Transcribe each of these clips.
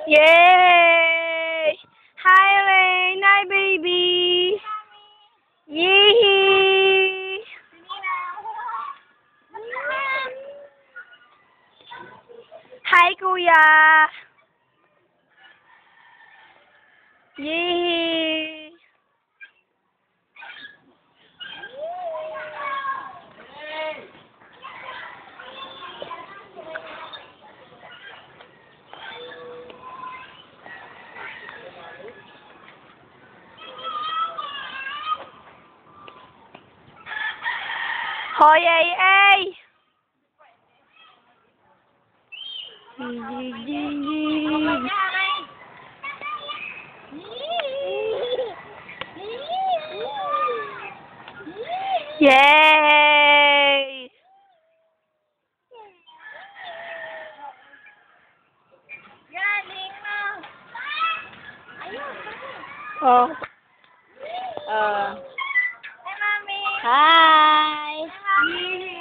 Yay! Hi, Rain. Hi, baby. Yee! Hi, Kuya. Yee! Hoy, ay, ay! Yay! Galing mo. Ayun. Oh. Hey, Mami. Hi!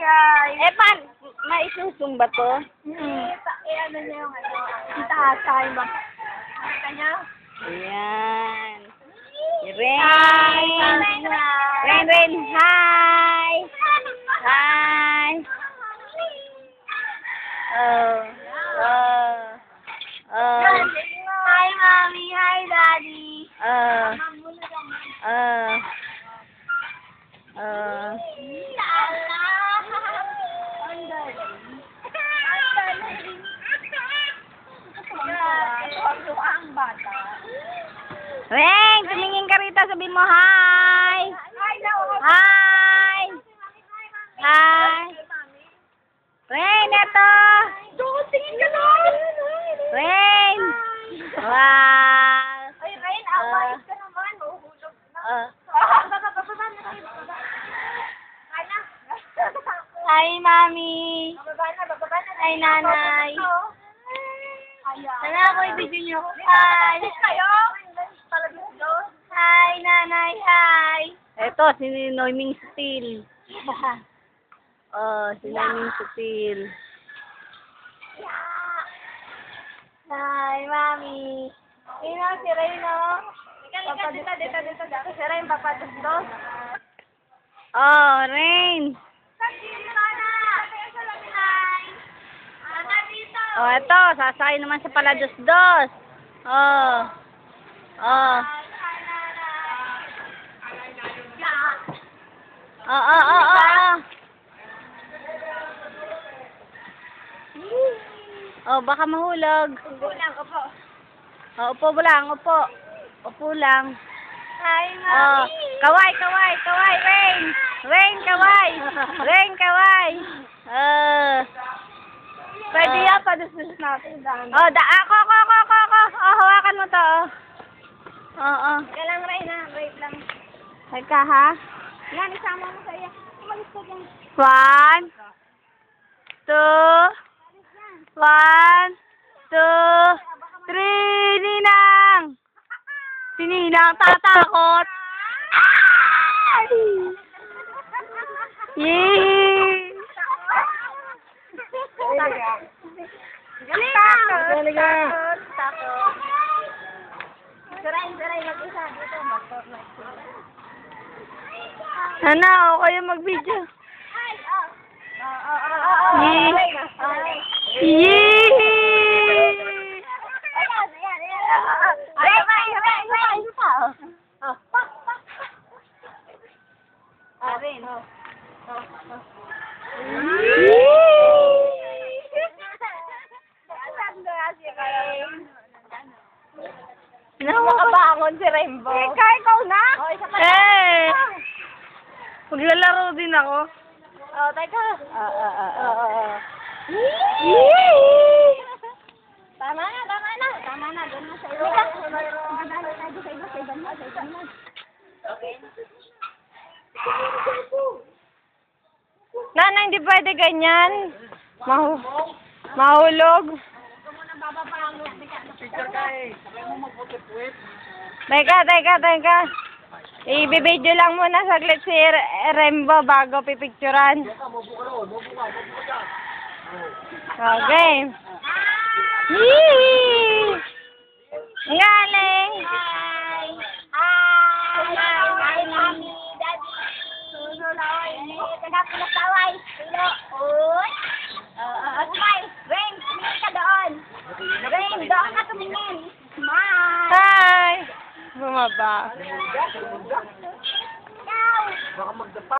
Hi. Pan, maisusong ba to? Ano niya yung ano? Itaas tayo ba? Kita niya? Ayan. Hi. Rain! Rain, Rain, hi! Hi! Hi, Mami. Hi, Daddy. Ang bata. Rain, tumingin ka rito, sabihin mo hi! Hi! Hi! Rain, eto! Tingin ka lang! Rain! Wow! Ay, Rain, awais ka naman. Mahuhulog na. Hi, Mami! Bababa na. Hi, Nanay! Sana ako i-video niyo ako. Hi! Kayo? Hi, Nanay! Hi! Eto, si Noyming Steel. Si Noyming Steel. Hi, Mami. Sino si Reyno? Dito. Si Reyno, papadusdos. Rain! Eto, sasakay naman sa Paladosdos. Baka mahulog. Upo lang, upo. Upo lang. Hi, Mami. Kaway, Rain! Rain, kaway! Rain, kaway! Pwede yan, padusdos natin. Ako. Hawakan mo to, Ika lang, Reyna. Wait lang. Teka, ha? Yan, isama mo sa iya. Umalis ka dyan. 1, 2, 3, Ninang! Si Ninang tatakot! Yee! Takot. Saray, mag-isa dito. Sana ako kayo mag-video. Yee! Nakabangon si Rainbow. Ikaw na? Maglalaro din ako. Teka. Tama na. Doon na sa iyo. Magdala tayo sa iba na. Okay. Nana, hindi pwede ganyan. Mahulog. Teka. I-video lang muna saglit si Rembo bago pipicturan. Okay. Yee! tagapulas saway. Pilo. Uy. Smile. Rain, tumingin ka doon. Rain, doon ka tumingin. Smile. Hi! Bumaba. Ikaw.